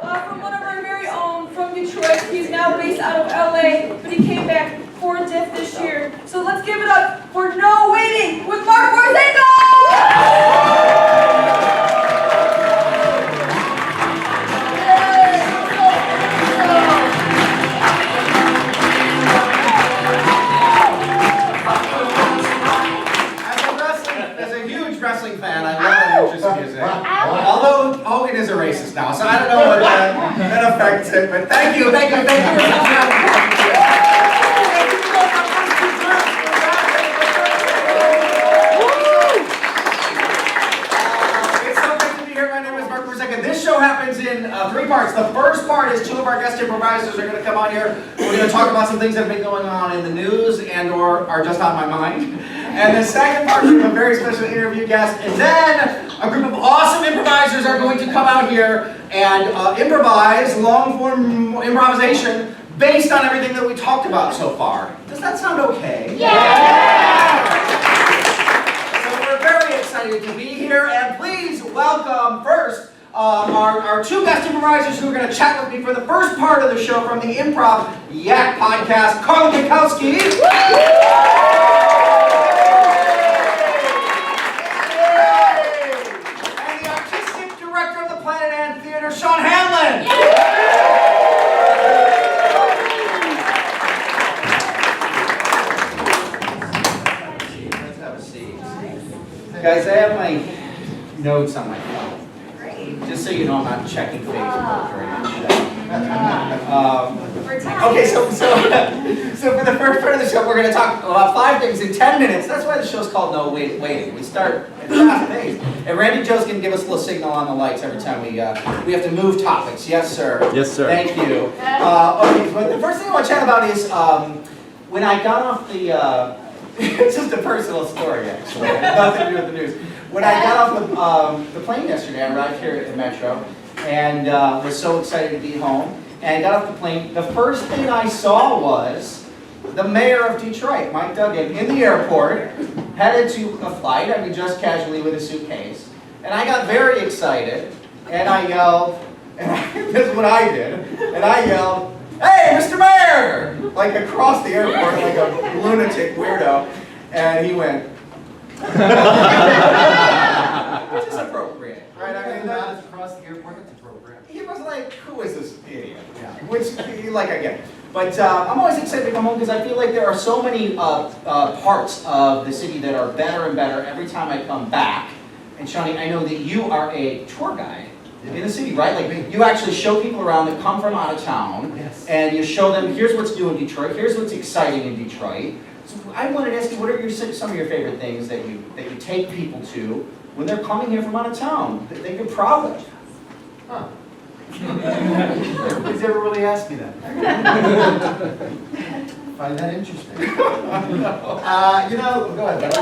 from one of our very own from Detroit. He's now based out of LA, but he came back for DIF this year. So let's give it up for No Waiting with Marc Warzeche DIF! Wrestling fan, I love interest music. Although Hogan is a racist now, so I don't know what that affects it. But thank you. It's so great to be here. My name is Marc Warzeche. This show happens in 3 parts. The first part is 2 of our guest improvisers are going to come on here. We're going to talk about some things that have been going on in the news and/or are just on my mind. And the second part, we have a very special interview guest, and then a group of awesome improvisers are going to come out here and improvise, long-form improvisation, based on everything that we talked about so far. Does that sound okay? Yeah! So we're very excited to be here, and please welcome first our 2 guest improvisers who are going to chat with me for the first part of the show from the Improv Yak podcast, Carl Mikowski. Sean Hanlon! Let's have a seat. Guys, I have my notes on my phone. Just so you know, I'm not checking Facebook or anything. Okay, so for the first part of the show, we're going to talk about 5 things in 10 minutes. That's why the show's called No Waiting. We start at fast pace. And Randy Joe's going to give us a little signal on the lights every time we have to move topics. Yes, sir. Yes, sir. Thank you. Okay, but the first thing I want to chat about is when I got off the... it's just a personal story, actually. It has nothing to do with the news. When I got off the plane yesterday, I arrived here at the Metro and was so excited to be home. And got off the plane. The first thing I saw was the mayor of Detroit, Mike Duggan, in the airport, headed to a flight, just casually with a suitcase. And I got very excited, and I yelled, and this is what I did, and I yelled, "Hey, Mr. Mayor!" Like across the airport, like a lunatic weirdo. And he went, which is appropriate, right? That's across the airport, that's appropriate. He was like, who is this idiot? Yeah. Which, like, I get it. But I'm always excited to come home because I feel like there are so many parts of the city that are better and better every time I come back. And Shawnee, I know that you are a tour guide in the city, right? Like, you actually show people around that come from out of town. Yes. And you show them, here's what's new in Detroit, here's what's exciting in Detroit. So I wanted to ask you, what are some of your favorite things that you take people to when they're coming here from out of town that they can proud of? Huh. Nobody's ever really asked me that. Find that interesting. Go ahead. Well,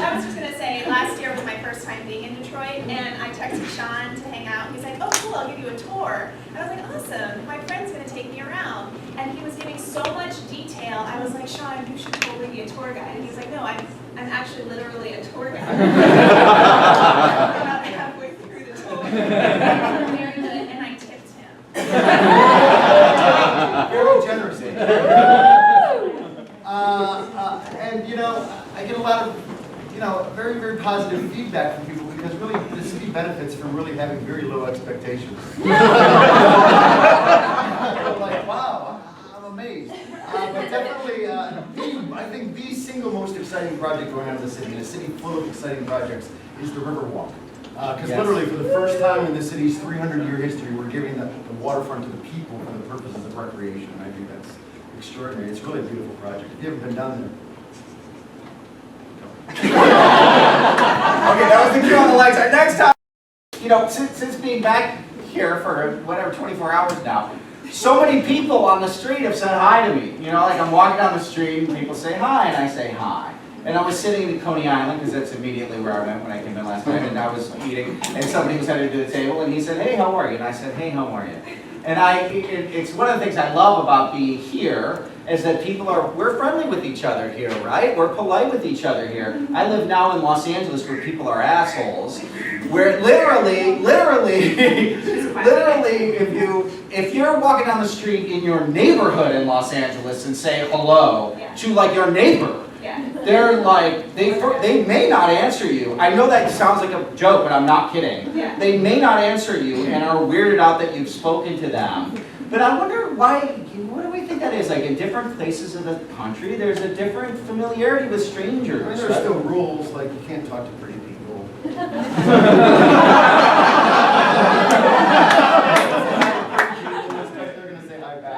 I was just going to say, last year was my first time being in Detroit, and I texted Sean to hang out. He's like, "Oh, cool, I'll give you a tour." And I was like, "Awesome, my friend's going to take me around." And he was giving so much detail. I was like, "Sean, you should totally be a tour guide." And he's like, "No, I'm actually literally a tour guide." About halfway through the tour. And I tipped him. Very generous. And I get a lot of, very, very positive feedback from people because really the city benefits from really having very low expectations. I'm like, wow, I'm amazed. But definitely, I think the single most exciting project going on in the city, in a city full of exciting projects, is the Riverwalk. Because literally, for the first time in the city's 300-year history, we're giving the waterfront to the people for the purposes of recreation. And I think that's extraordinary. It's really a beautiful project. If you haven't been down there. Okay, that was the cue on the lights. Our next time, since being back here for whatever 24 hours now, so many people on the street have said hi to me. Like I'm walking down the street and people say hi, and I say hi. And I was sitting in Coney Island, because that's immediately where I went when I came in last night, and I was eating, and somebody was headed to the table, and he said, "Hey, how are you?" And I said, "Hey, how are you?" And it's one of the things I love about being here is that we're friendly with each other here, right? We're polite with each other here. I live now in Los Angeles where people are assholes, where literally, literally, if you're walking down the street in your neighborhood in Los Angeles and say hello to like your neighbor, they're like, they may not answer you. I know that sounds like a joke, but I'm not kidding. They may not answer you and are weirded out that you've spoken to them. But I wonder why, what do we think that is? Like in different places of the country, there's a different familiarity with strangers. I mean, there's still rules, like you can't talk to pretty people.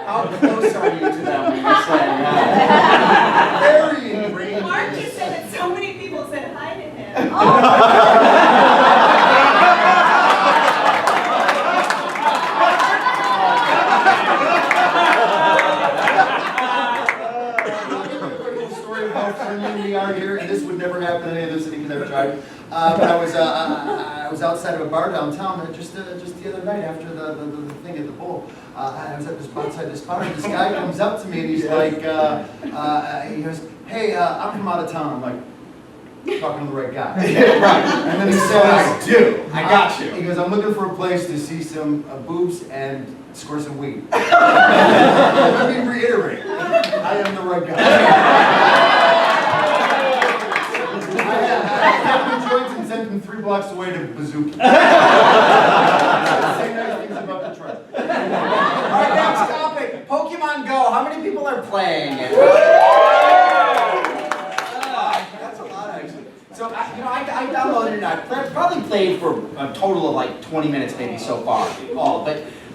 How close are you to them when you're saying that? Very ingrained. Mark just said that so many people said hi to him. Story about friendly out here, and this would never happen in any other city because I've tried. But I was outside of a bar downtown just the other night after the thing at the bowl. I was outside this bar, and this guy comes up to me and he's like, he goes, "Hey, I'm from out of town." I'm like, talking to the right guy. Right. And then he says, I got you. He goes, "I'm looking for a place to see some boobs and score some weed." Let me reiterate, I am the right guy. I kept him joints and sent him 3 blocks away to Bazooki. Say nice things about Detroit. Alright, next topic. Pokemon Go. How many people are playing it? That's a lot, actually. So, I downloaded it and I probably played for a total of like 20 minutes maybe so far.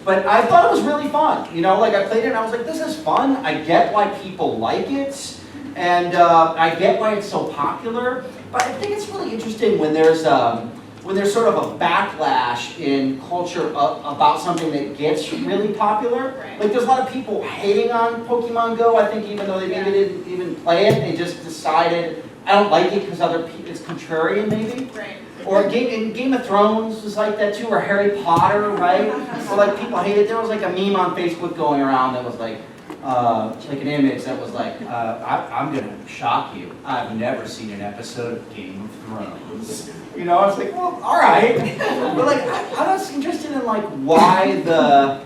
But I thought it was really fun. You know, like I played it and I was like, this is fun. I get why people like it. And I get why it's so popular. But I think it's really interesting when there's sort of a backlash in culture about something that gets really popular. Right. Like there's a lot of people hating on Pokemon Go. I think even though they maybe didn't even play it, they just decided I don't like it because other people, it's contrarian maybe. Right. Or Game of Thrones was like that too, or Harry Potter, right? Or like people hate it. There was like a meme on Facebook going around that was like an image that was like, I'm gonna shock you. I've never seen an episode of Game of Thrones. You know, I was like, well, all right. But like, I was interested in like why the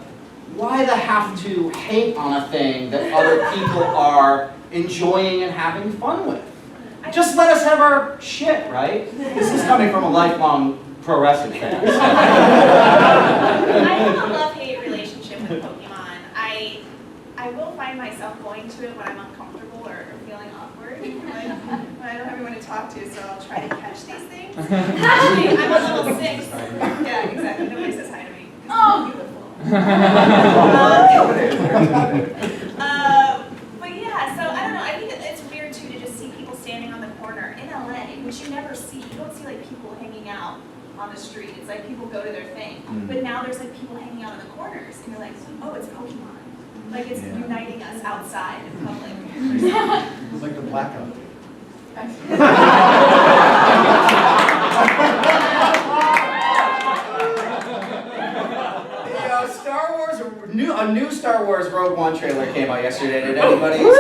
have to hate on a thing that other people are enjoying and having fun with. Just let us have our shit, right? This is coming from a lifelong pro wrestling fan. I have a love-hate relationship with Pokemon. I will find myself going to it when I'm uncomfortable or feeling awkward. Like, when I don't have anyone to talk to, so I'll try to catch these things. Actually, I'm on level 6. Yeah, exactly. Nobody says hi to me. Oh, beautiful. But yeah, so I don't know. I think it's weird too to just see people standing on the corner in LA, which you never see. You don't see like people hanging out on the street. It's like people go to their thing. But now there's like people hanging out in the corners, and you're like, oh, it's Pokemon. Like it's uniting us outside in public. It's like the blackout. Star Wars, a new Star Wars Rogue One trailer came out yesterday. Did anybody see it?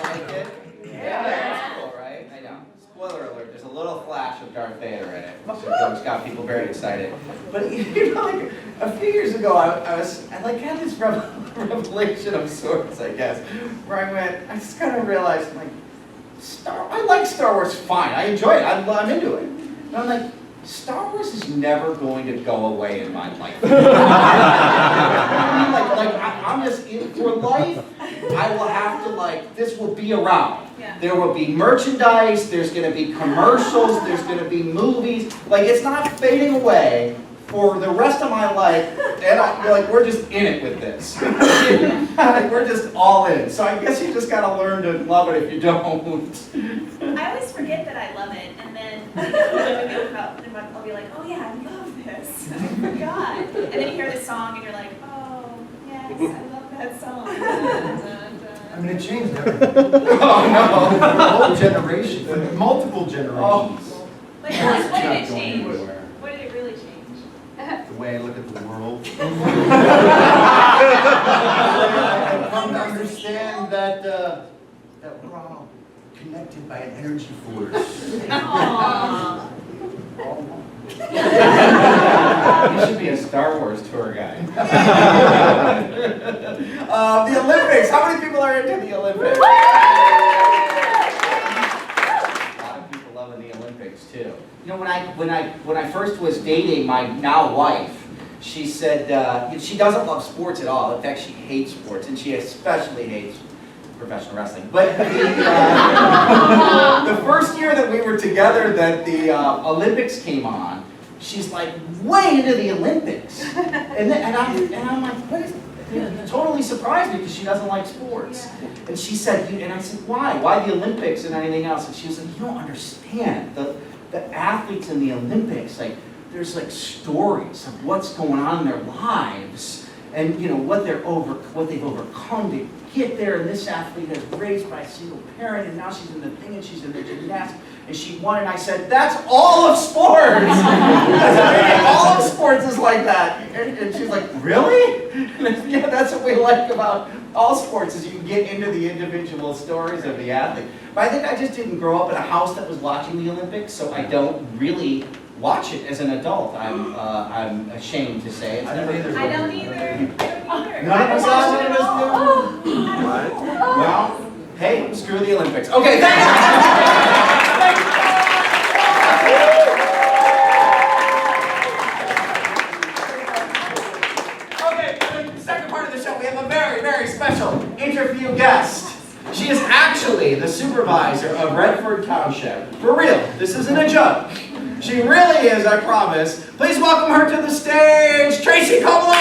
Like it? Yeah, that's cool, right? I know. Spoiler alert, there's a little flash of Darth Vader in it, so it's got people very excited. But you know, like a few years ago, I had this revelation of sorts, I guess, where I just kind of realized, like, I like Star Wars fine. I enjoy it. I'm into it. And I'm like, Star Wars is never going to go away in my life. I'm just in for life. I will have to this will be around. Yeah. There will be merchandise. There's going to be commercials. There's going to be movies. It's not fading away for the rest of my life. And we're just in it with this. We're just all in. So I guess you just got to learn to love it if you don't. I always forget that I love it, and then I'll be like, oh yeah, I love this. I forgot. And then you hear this song, and you're like, oh yes, I love that song. Dun, dun, dun. I mean, it changed everything. Oh no! The whole generation, multiple generations. Like, what did it change? What did it really change? The way I look at the world. I've come to understand that we're all connected by an energy force. Aww. You should be a Star Wars tour guide. The Olympics. How many people are into the Olympics? A lot of people loving the Olympics too. You know, when I first was dating my now wife, she said she doesn't love sports at all. In fact, she hates sports, and she especially hates professional wrestling. But the first year that we were together, that the Olympics came on, she's like way into the Olympics, and I'm like, what is? It totally surprised me because she doesn't like sports. And she said, and I said, why? Why the Olympics and anything else? And she was like, you don't understand the athletes in the Olympics. Like, there's like stories of what's going on in their lives, and you know what they've overcome to get there. And this athlete is raised by a single parent, and now she's in the thing, and she's in the gymnastics, and she won. And I said, that's all of sports. All of sports is like that. And she's like, really? And yeah, that's what we like about all sports, is you get into the individual stories of the athlete. But I think I just didn't grow up in a house that was watching the Olympics, so I don't really watch it as an adult. I'm ashamed to say. I don't either. None of us do. Well, hey, screw the Olympics. Okay, thank you. Okay, for the second part of the show, we have a very, very special interview guest. She is actually the supervisor of Redford Township. For real, this isn't a joke. She really is, I promise. Please welcome her to the stage, Tracy Kovler!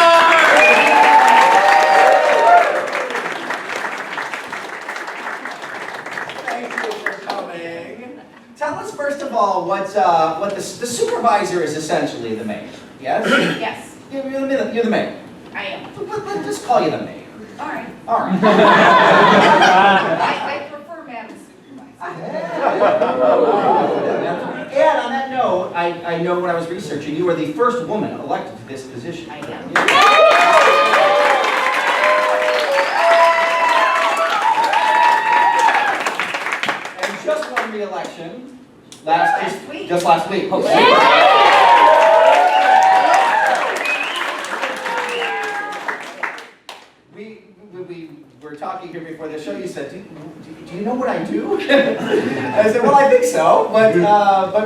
Thank you for coming. Tell us first of all what the supervisor is essentially the mayor. Yes? Yes, You're the mayor. I am. Let's just call you the mayor. All right. All right. I prefer Madam Supervisor. And on that note, I know when I was researching, you were the first woman elected to this position. I am. And just won re-election Last week. Just last week. Oh, we were talking here before the show. You said, do you know what I do? I said, well, I think so, but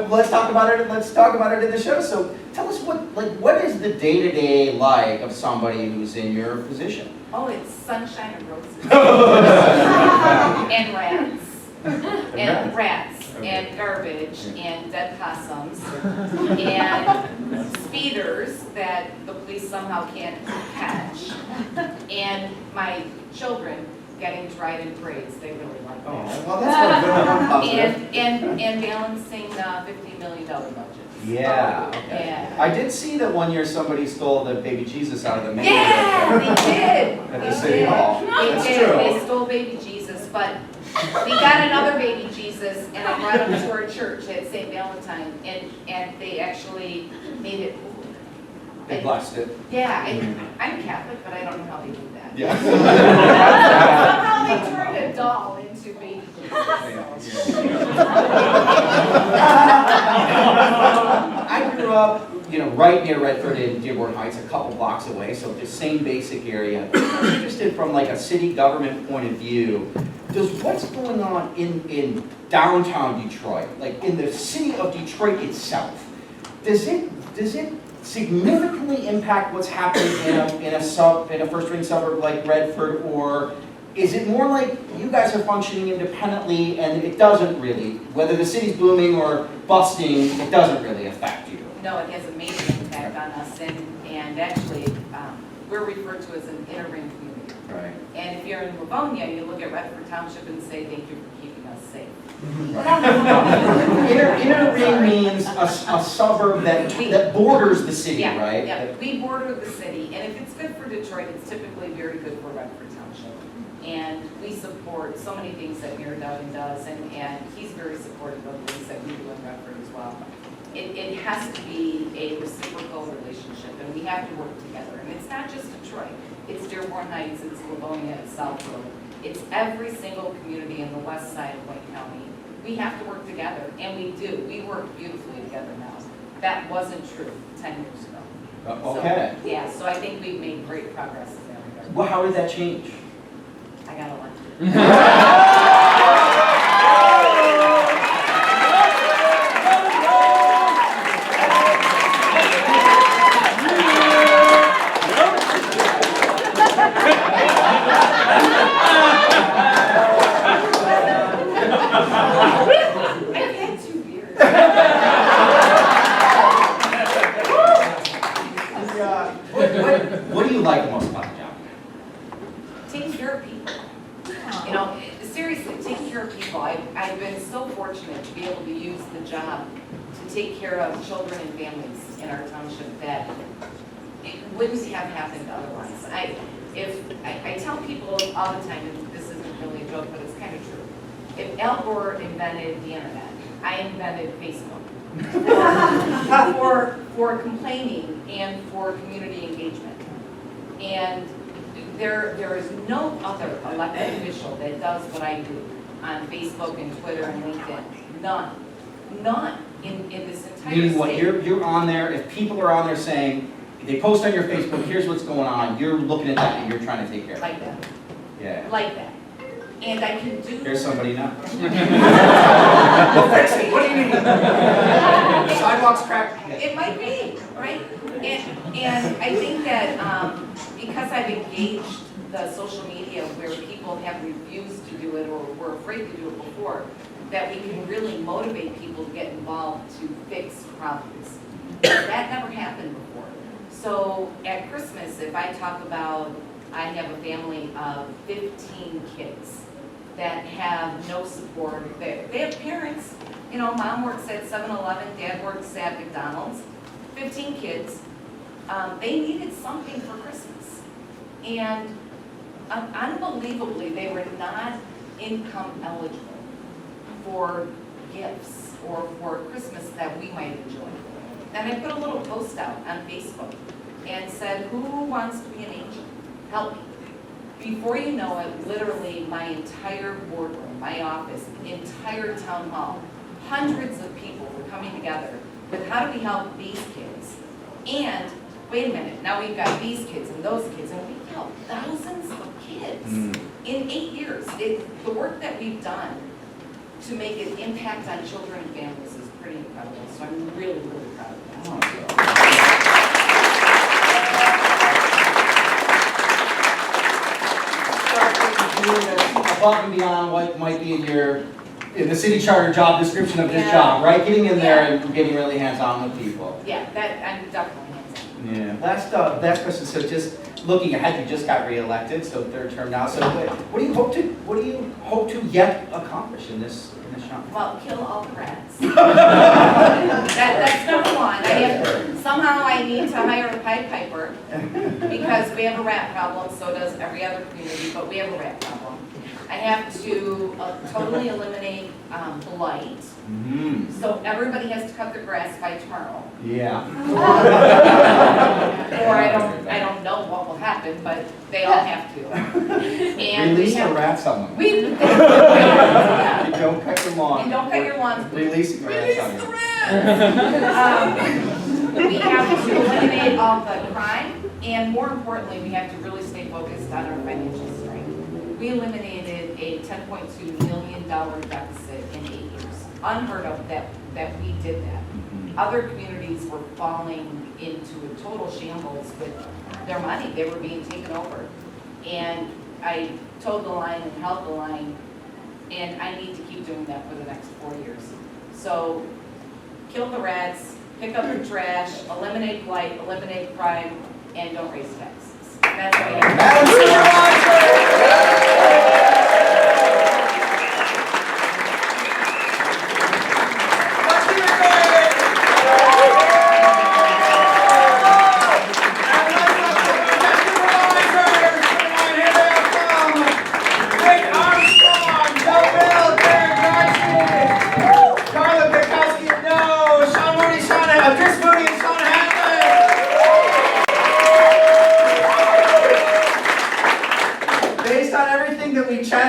let's talk about it. Let's talk about it in the show. So tell us what is the day-to-day like of somebody who's in your position? Oh, it's sunshine and roses. And rats. And rats. And garbage. And dead possums. And speeders that the police somehow can't catch. And my children getting to ride in parades. They really like that. Oh, well, that's one positive. And balancing $50 million budget. Yeah, okay. Yeah. I did see that one year somebody stole the baby Jesus out of the manger. Yeah, they did. At the city hall. They That's did. true. They stole baby Jesus, but we got another baby Jesus, and I brought him to our church at St. Valentine, and they actually made it. They blessed it. Yeah, I'm Catholic, but I don't know how they do that. Yeah. Somehow they turned a doll into baby Jesus. I grew up, right near Redford in Dearborn Heights, a couple blocks away, so the same basic area. I'm interested from like a city government point of view. Does what's going on in downtown Detroit, like in the city of Detroit itself, does it significantly impact what's happening in a first-ring suburb like Redford, or is it more like you guys are functioning independently and it doesn't really, whether the city's booming or busting, it doesn't really affect you? No, it has a major impact on us, and actually, we're referred to as an inner ring community. Right. And if you're in Livonia, you look at Redford Township and say, thank you for keeping us safe. Inner ring means a suburb that borders the city, Yeah, right? yeah, we border the city, and if it's good for Detroit, it's typically very good for Redford Township. And we support so many things that Mayor Dowden does, and he's very supportive of things that we do in Redford as well. It has to be a reciprocal relationship, and we have to work together. And it's not just Detroit. It's Dearborn Heights, it's Livonia, it's South Road. It's every single community in the west side of Wayne County. We have to work together, and we do. We work beautifully together now. That wasn't true 10 years ago. Okay. So, yeah, so I think we've made great progress in that regard. Well, how did that change? I got elected. I've had 2 beers. What do you like most about the job? Taking care of people. You know, seriously, taking care of people. I've been so fortunate to be able to use the job to take care of children and families in our township that it wouldn't have happened otherwise. I tell people all the time, and this isn't really a joke, but it's kind of true. If Al Gore invented the internet, I invented Facebook. For complaining and for community engagement. And there is no other elected official that does what I do on Facebook and Twitter and LinkedIn. None in this entire Meaning what, state. you're on there, if people are on there saying, they post on your Facebook, here's what's going on, you're looking at that and you're trying to take care of it. Like that. Yeah. Like that. And I can do. There's somebody now. Well, fix it, what do you mean? Sidewalks cracked? It might be, right? And I think that because I've engaged the social media where people have refused to do it or were afraid to do it before, that we can really motivate people to get involved to fix problems. That never happened before. So at Christmas, if I talk about, I have a family of 15 kids that have no support. They have parents, you know, mom works at 7-Eleven, dad works at McDonald's, 15 kids. They needed something for Christmas. And unbelievably, they were not income eligible for gifts or for Christmas that we might enjoy. And I put a little post out on Facebook and said, who wants to be an angel? Help me. Before you know it, literally my entire boardroom, my office, the entire town hall, hundreds of people were coming together with how do we help these kids? And wait a minute, now we've got these kids and those kids, and we help thousands of kids in 8 years. The work that we've done to make an impact on children and families is pretty incredible. So I'm really, really proud of that. Above and beyond what might be in the city charter job description of this Yeah. job, right? Getting in there and getting really hands-on with people. Yeah, that I'm definitely hands-on. Yeah. Last question. So just looking ahead, you just got reelected, so 3rd term now. So what do you hope to yet accomplish in this job? Well, kill all the rats. That's number one. Somehow I need to hire a Pied Piper because we have a rat problem, so does every other community, but we have a rat problem. I have to totally eliminate blight, so everybody has to cut their grass by tomorrow. Yeah. Or I don't know what will happen, but they all have to. And Release the rats on them. We You don't cut your lawn. And don't cut your lawns. Release the rats on them. We have to eliminate all the crime, and more importantly, we have to really stay focused on our financial strength. We eliminated a $10.2 million deficit in 8 years. Unheard of that we did that. Other communities were falling into a total shambles with their money. They were being taken over. And I told the line and held the line, and I need to keep doing that for the next 4 years. So kill the rats, pick up your trash, eliminate blight, eliminate crime, and don't raise taxes. That's what I have.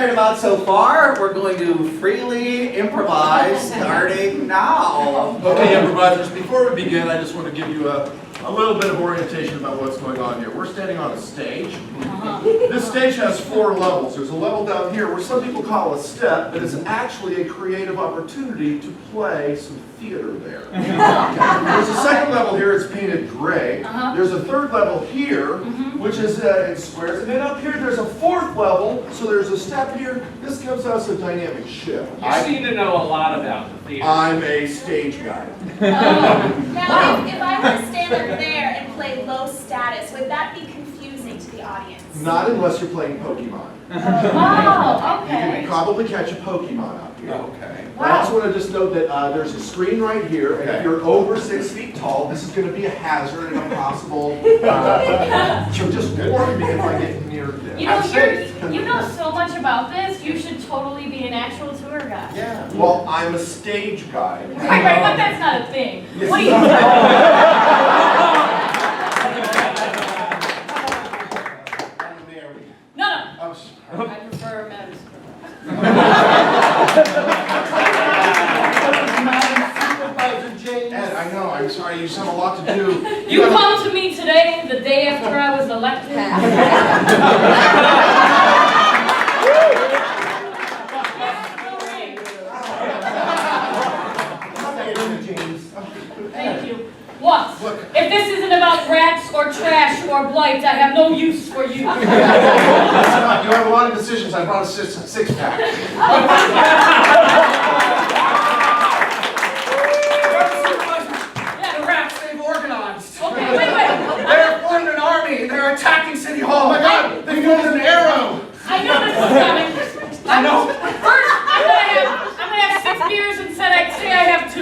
About so far, we're going to freely improvise starting now. Okay, improvisers, before we begin, I just want to give you a a little bit of orientation about what's going on here. We're standing on a stage. This stage has 4 levels. There's a level down here where some people call a step, but it's actually a creative opportunity to play some theater there. There's a second level here, it's painted gray. There's a third level here, which is in squares. And then up here, there's a 4th level, so there's a step here. This gives us a dynamic shift. You seem to know a lot about the theater. I'm a stage guy. Now, if I were to stand up there and play low status, would that be confusing to the audience? Not unless you're playing Pokemon. Oh, You can okay. probably catch a Pokemon up here. Okay. I also want to just note that there's a screen right here, and if Okay. you're over 6 feet tall, this is going to be a hazard and a possible. So just warn me if I get near this. You know, I'm safe. you know so much about this, you should totally be an actual tour guide. Yeah. Well, I'm a stage guide. Right, but that's not a thing. Yes. What do you? I'm the mayor. No, Oh, no, I prefer men's. Supervisor James. Ed, I know, I'm sorry, you just have a lot to do. You come to me today, the day after I was elected. Thank you. What? Look. If this isn't about rats or trash or blight, I have no use for you. You have a lot of decisions, I brought a six-pack. Yeah, The rats, they've organized. okay, wait. They're formed an army. They're attacking City Hall. Oh my God, they used an arrow! I know this is coming. I know. First, I'm gonna have 6 beers and say I have 2.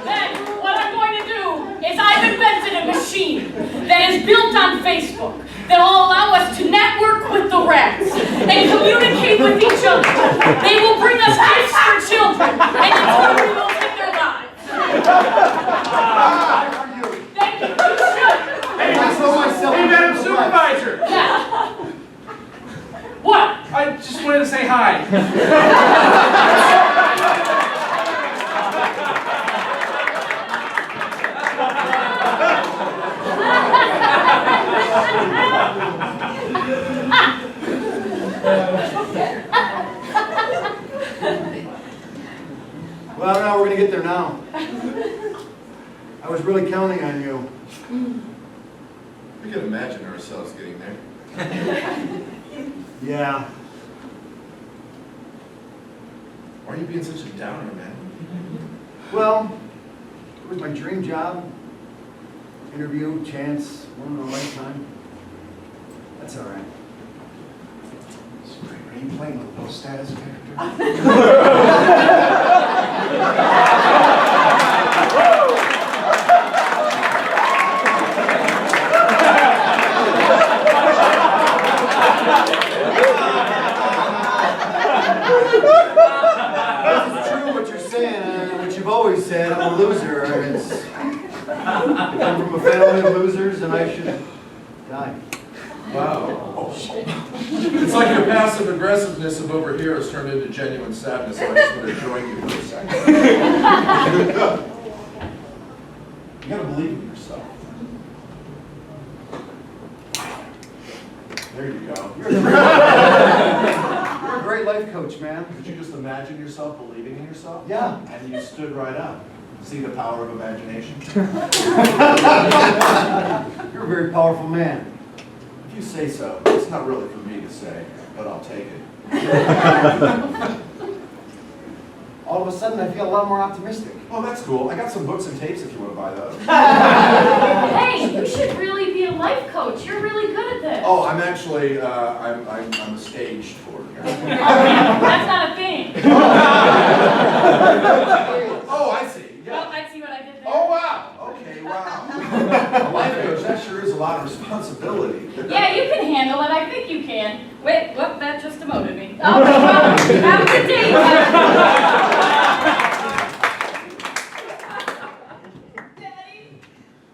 Then, what I'm going to do is I've invented a machine that is built on Facebook that will allow us to network with the rats and communicate with each other. They will bring us gifts for children, and the children will take their lives. Thank you. You should. Hey, Madam Supervisor! Yeah. What? I just wanted to say hi. Well, now we're gonna get there now. I was really counting on you. We can imagine ourselves getting there. Yeah. Why are you being such a downer, man? Well, it was my dream job. Interview, chance, one in a lifetime. That's all right. Are you playing a low status character? It's true what you're saying, what you've always said, I'm a loser. I come from a family of losers and I should die. Wow. It's like your passive aggressiveness of over here has turned into genuine sadness, so I just want to join you for a second. You gotta believe in yourself. There you go. You're a great life coach, man. Could you just imagine yourself believing in yourself? Yeah. And you stood right up. See the power of imagination? You're a very powerful man. If you say so, it's not really for me to say, but I'll take it. All of a sudden, I feel a lot more optimistic. Oh, that's cool. I got some books and tapes if you want to buy those. Hey, you should really be a life coach. You're really good at this. Oh, I'm actually, I'm a stage tour guide. That's not a thing. Oh, I see. Oh, Yeah. I see what I did there. Oh, wow. Okay, wow. A life coach, that sure is a lot of responsibility. Yeah, you can handle it. I think you can. Wait, whoop, that just demoted me. Oh, well, have a good day. Daddy,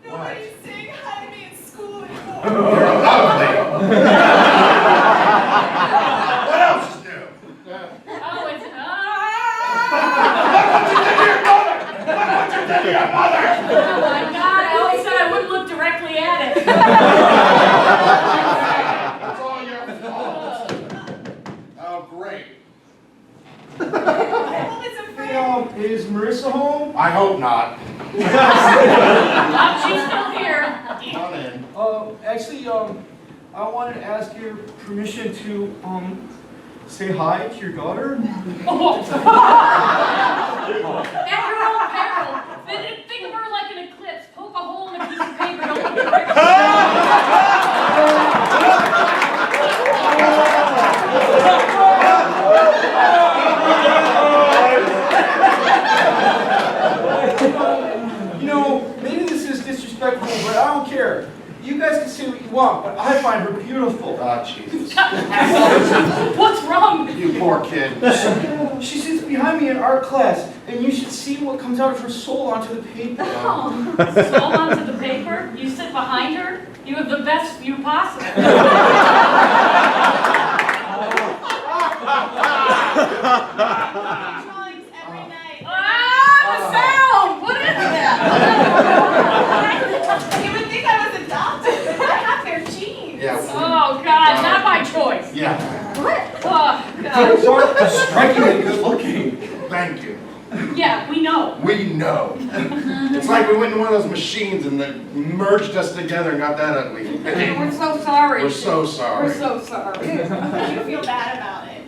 What? nobody's saying hi to me at school anymore. You're ugly. What else is new? Oh, it's... What did you do here? hope not. She's still here. Come on in. Actually, I wanted to ask your permission to, say hi to your daughter. Oh. At your own peril. Think of her like an eclipse. Poke a hole in a piece of paper. Don't let it break. You know, maybe this is disrespectful, but I don't care. You guys can say what you want, but I find her beautiful. Ah, Jesus. What's wrong with You poor kid. She sits behind me in art class, and you should see what comes out of her soul onto the paper. Oh, sold onto the paper? You sit behind her? You have the best view possible. Drawings every night. The sound! What is that? You would think I was adopted. I have their genes. Yeah. Oh, God, not by choice. Yeah. Oh, God. Strikingly good looking. Thank you. Yeah, we know. We know. It's like we went into one of those machines and then merged us together and got that ugly. We're so sorry. We're so sorry. We're so sorry. I feel bad about it.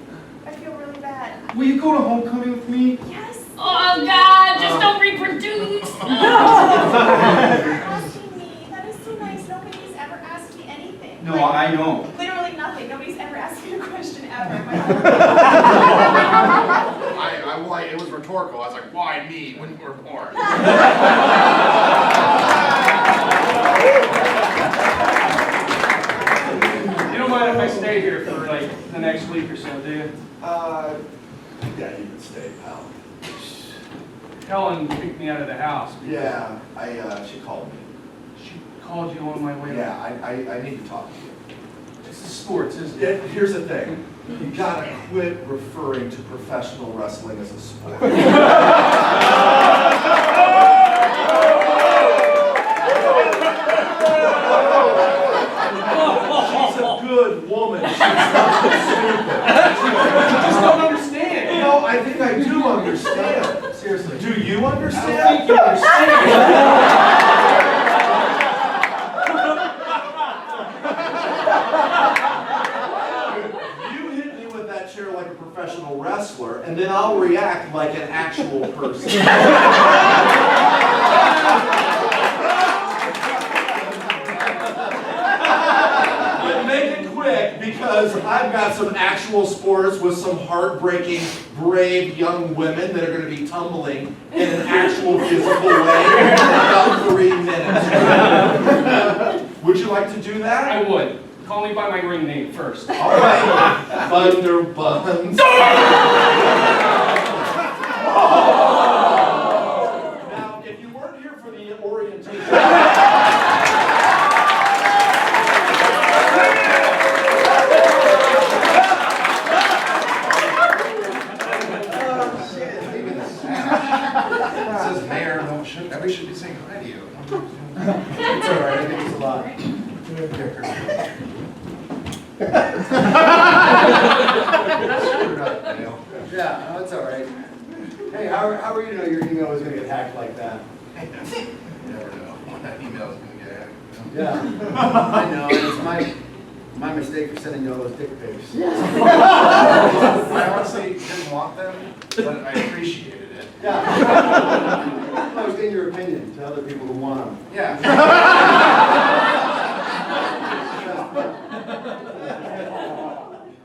I feel really bad. Will you go to homecoming with me? Yes. Oh, God, just don't reproduce. You're asking me. That is so nice. Nobody's ever asked me anything. No, Like, I know. literally nothing. Nobody's ever asked me a question ever. It was rhetorical. I was like, why me when you were born? You don't mind if I stay here for like the next week or so, do you? Yeah, you can stay, pal. Helen kicked me out of the house. Yeah, she called me. She called you on my way. Yeah, I need to talk to you. This is sports, isn't Yeah, it? here's the thing. You gotta quit referring to professional wrestling as a sport. She's a good woman. She's not stupid. You just don't understand. No, I think I do understand. Seriously. Do you I understand? don't think you understand. You hit me with that chair like a professional wrestler, and then I'll react like an actual person. But make it quick, because I've got some actual sports with some heartbreaking, brave young women that are going to be tumbling in an actual physical way in about 3 minutes. Would you like to do that? I would. Call me by my ring name first. All right, Thunder Buns. Now, if you weren't here for the orientation. It says mayor, nobody should be saying hi to you. It's all right, I think it's a lot. Yeah, no, it's all right. Hey, how are you to know your email is gonna get hacked like that? You never know when that email is going to get hacked. Yeah, I know, it's my mistake for sending you all those dick pics. I honestly didn't want them, but I appreciated it. Yeah. I was getting your opinion to other people who want them. Yeah.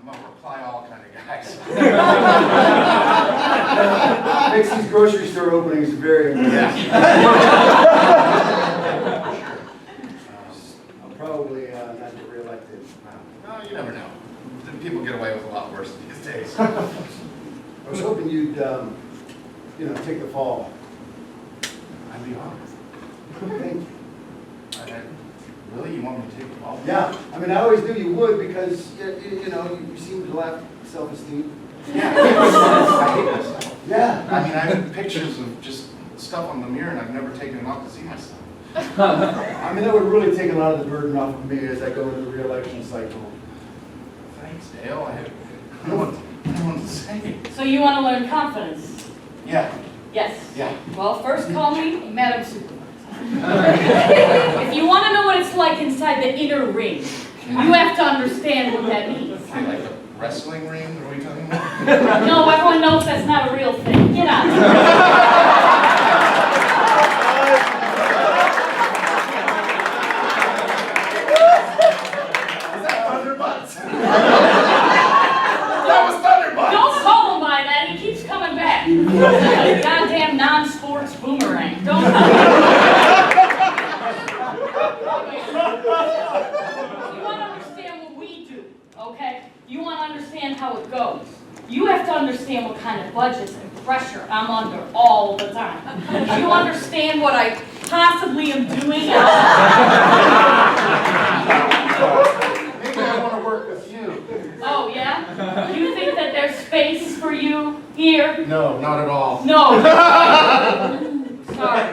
I'm a reply all kind of guy. Makes these grocery store openings very Yeah. I'll probably not get reelected. No, you never know. People get away with a lot worse these days. I was hoping you'd, take the fall. I'd be honored. Thank you. Really? You want me to take the ball? Yeah, I mean, I always knew you would because, you seem to lack self-esteem. Yeah. I hate myself. Yeah. I mean, I have pictures of just stuff on the mirror and I've never taken them out to see myself. I mean, that would really take a lot of the burden off of me as I go into the re-election cycle. Thanks, Dale. I don't know what to say. So you want to learn confidence? Yeah. Yes. Yeah. Well, first call me Madam Supervisor. If you want to know what it's like inside the inner ring, you have to understand what that means. Like a wrestling ring, are we talking about? No, everyone knows that's not a real thing. Get out. That was Thunderbutts! Don't call him by that. He keeps coming back. Like a goddamn non-sports boomerang. Don't. You want to understand what we do, okay? You want to understand how it goes. You have to understand what kind of budgets and pressure I'm under all the time. Do you understand what I possibly am doing? Maybe I want to work with you. Oh, yeah? You think that there's space for you here? No, not at all. No. Sorry.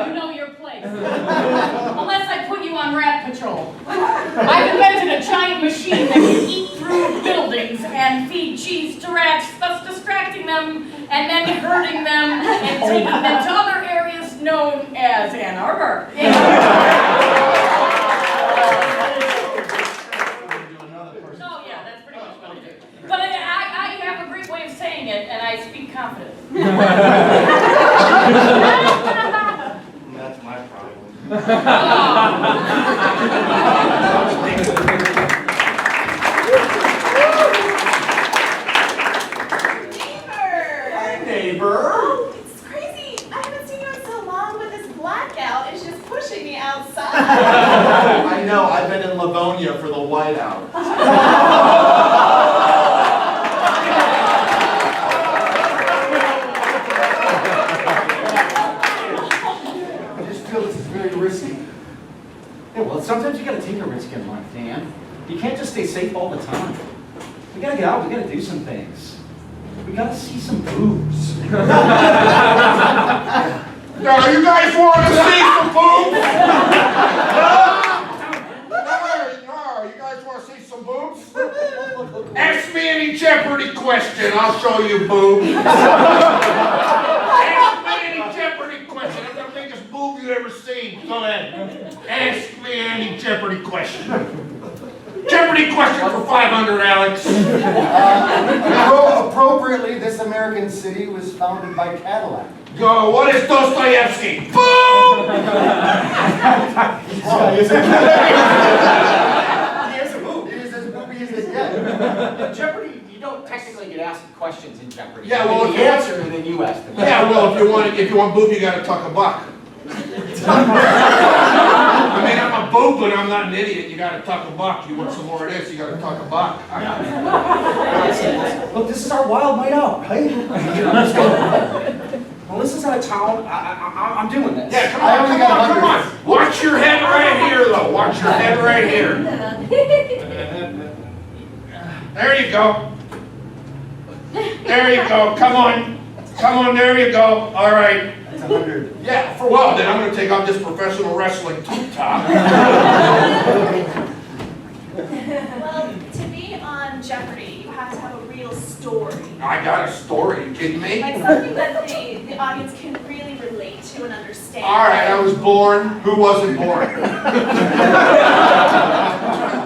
You know your place. Unless I put you on rat patrol. I've invented a giant machine that can eat through buildings and feed cheese to rats, thus distracting them and then hurting them and taking them to other areas known as Ann Arbor. Oh, yeah, that's pretty much what I do. But I have a great way of saying it, and I speak confidently. That's my problem. Neighbor! Neighbor. Oh, it's crazy. I haven't seen you in so long, but this blackout is just pushing me outside. I know, I've been in Livonia for the whiteout. I just feel this is very risky. Yeah, well, sometimes you gotta take a risk in life, Dan. You can't just stay safe all the time. We gotta get out, we gotta do some things. We gotta see some boobs. Now, you guys want to see some boobs? No, you guys want to see some boobs? Ask me any Jeopardy question, I'll show you boobs. Ask me any Jeopardy question, I'm the biggest boob you ever seen. Go ahead. Ask me any Jeopardy question. Jeopardy question for 500, Alex. Appropriately, this American city was founded by Cadillac. Go, what is Dostoevsky? Boom! He is a boob. He is as booby as it gets. In Jeopardy, you don't technically get asked questions in Jeopardy. Yeah, well, you if you answer and then you ask them. Yeah, well, if you want boob, you gotta tuck a buck. I mean, I'm a boob, but I'm not an idiot. You gotta tuck a buck. You want some more of this, you gotta tuck a buck. Look, this is our wild night out, right? Let's go. Well, this is our town. I'm doing this. Yeah, come I on, only come got on, come on. Watch your head right here, though. Watch your head right here. There you go. There you go. Come on. Come on, there you go. All right. That's 100. Yeah, for well, then I'm going to take off this professional wrestling tube top. Well, to be on Jeopardy, you have to have a real story. I got a story. You kidding me? Like something that the audience can really relate to and understand. All right, I was born. Who wasn't born?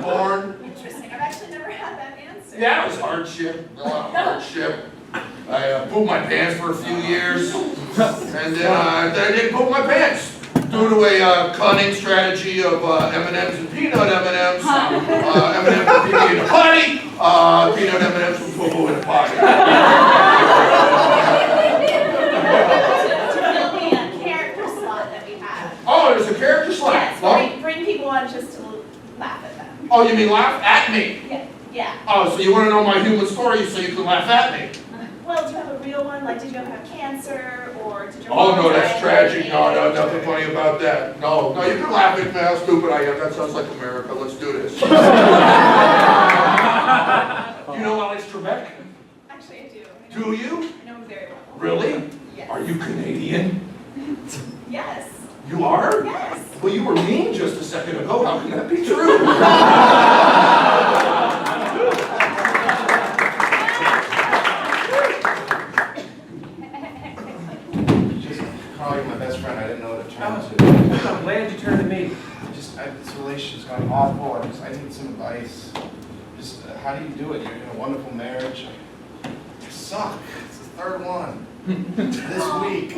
Born. Interesting. I've actually never had that answer. Yeah, it was hardship. A lot of hardship. I pooped my pants for a few years, and then I didn't poop my pants due to a cunning strategy of M&Ms and peanut M&Ms. M&Ms from pee in a potty, peanut M&Ms from poo-poo in a potty. To fill the character slot that we have. Oh, there's a character slot. Yes, bring people on just to laugh at them. Oh, you mean laugh at me? Yeah. Yeah. Oh, so you want to know my human story so you can laugh at me? Well, do you have a real one? Like, did you ever have cancer, or did your Oh, mom no, die that's of tragic. No, diabetes? nothing funny about that. No, you can laugh at me how stupid I am. That sounds like America. Let's do this. You know Alex Trebek? Actually, I do. Do you? I know him very well. Really? Yes. Are you Canadian? Yes. You are? Yes. Well, you were mean just a second ago. How can that be true? probably my best friend. I didn't know what to turn to. I'm glad you turned to me. This relationship's gone awful. I need some advice. How do you do it? You're in a wonderful marriage. You suck. It's the third one this week.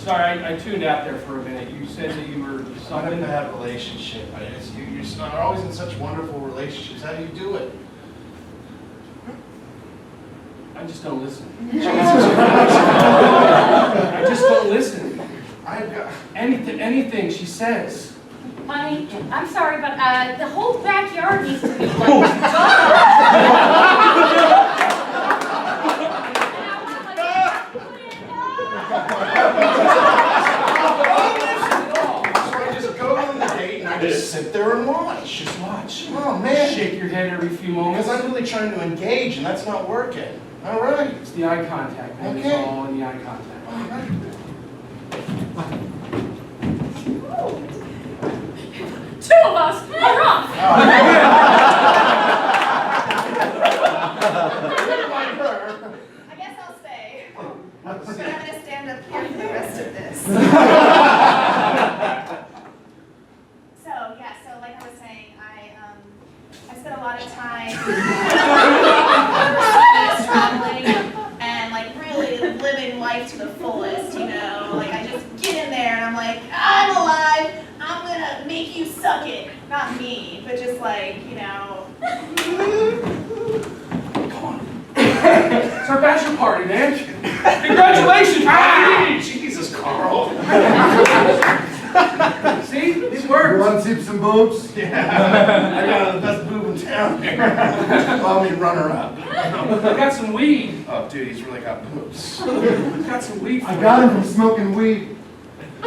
Sorry, I tuned out there for a minute. You said that you were Not a something. bad relationship. You're always in such wonderful relationships. How do you do it? I just don't listen. I just don't listen. I've got. Anything she says. Honey, I'm sorry, but the whole backyard needs to be like. Just sit there and watch. Just watch. Oh man. Shake your head every few moments. Because I'm really trying to engage and that's not working. All right. It's the eye contact, man. Okay. It's all in the eye contact. All right. Two of us are off. I guess I'll stay. But I'm gonna stand up here for the rest of this. So like I was saying, I spent a lot of time traveling and like really living life to the fullest, you know? Like I just get in there and I'm like, I'm alive, I'm gonna make you suck it. Not me, but just like, you know. Come on. It's our bachelor party, man. Congratulations, Robbie! Jesus, Carl. See? These You work. want to see some boobs? Yeah. I got the best boob in town here. Call me runner up. I got some weed. Oh, dude, he's really got boobs. I got some weed for I you. got him from smoking weed. A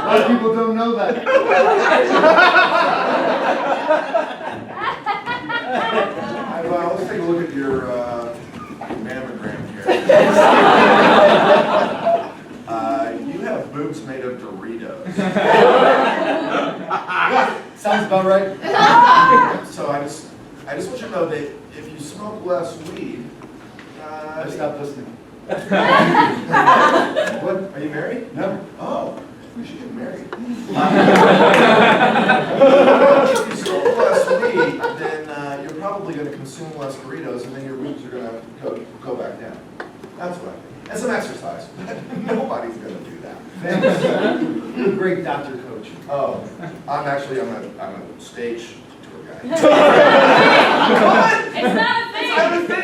lot of people don't know that. Let's take a look at your mammogram here. You have boobs made of Doritos. Sounds about right. So I just want you to know that if you smoke less weed, I stopped listening. What? Are you married? No. Oh, we should get married. If you smoke less weed, then you're probably going to consume less Doritos, and then your boobs are going to go back down. That's what I think. And some exercise. Nobody's going to do that. Thanks. You're a great doctor coach. Oh, I'm a stage tour guy. It's not a thing.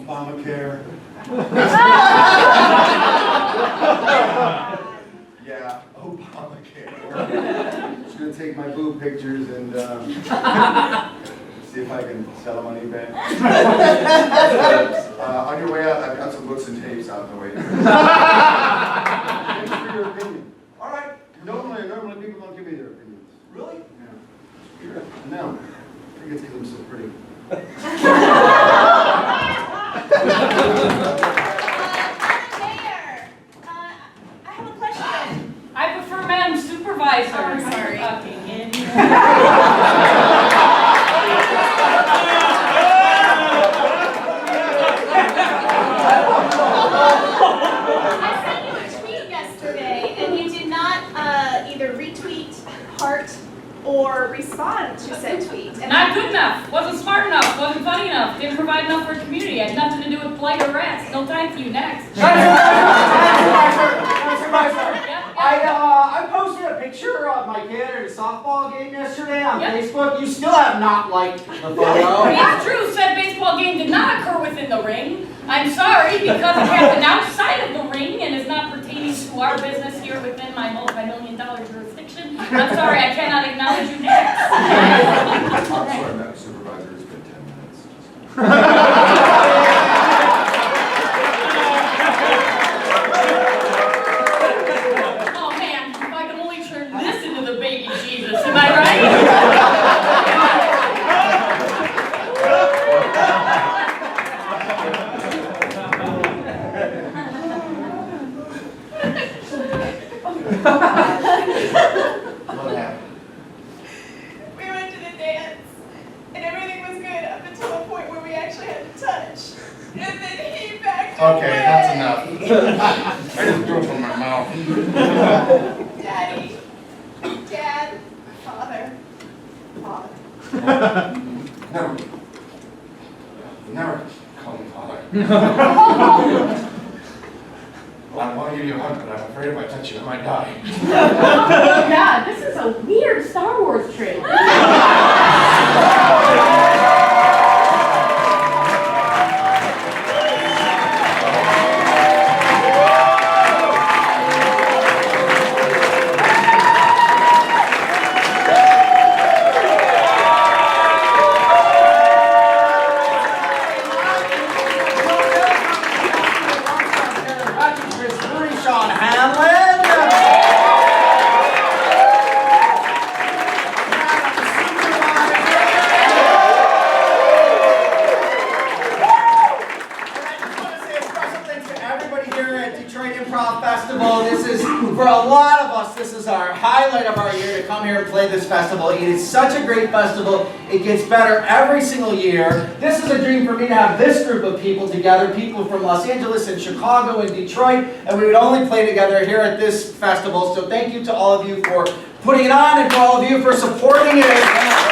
Obamacare. Yeah, Obamacare. Just gonna take my boob pictures and see if I can sell them on eBay. On your way out, I've got some books and tapes out in the way. Thanks for your opinion. All right. Normally people don't give me their opinions. Really? Yeah. No. I think it's because I'm so pretty. Mayor, I have a question. I prefer Madam Supervisor. Oh, I'm sorry. I sent you a tweet yesterday, and you did not either retweet, heart, or respond to said tweet. And Not good enough, wasn't smart enough, wasn't funny enough, didn't provide enough for the community, had nothing to do with blight or rats. No time for you, next. I posted a picture of my kid at a softball game yesterday on Yep. Facebook. You still have not liked the photo. It's true, said baseball game did not occur within the ring. I'm sorry, because it happened outside of the ring and is not pertaining to our business here within my multi-million-dollar jurisdiction. I'm sorry, I cannot acknowledge you next. I'm sorry, Madam Supervisor, it's been 10 minutes. Oh man, if I could only turn this into the baby Jesus, am I right? What happened? we went to the dance, and everything was good up until the point where we actually had Okay, that's enough. I just drew it from my mouth. Daddy. Dad. Father. Father. Never. Never call me father. Well, I want to give you a hug, but I'm afraid if I touch you, I might die. Oh God, this is a weird Star Wars trailer. For a lot of us, this is our highlight of our year to come here and play this festival. It is such a great festival. It gets better every single year. This is a dream for me to have this group of people together, people from Los Angeles and Chicago and Detroit, and we would only play together here at this festival. So thank you to all of you for putting it on and to all of you for supporting it.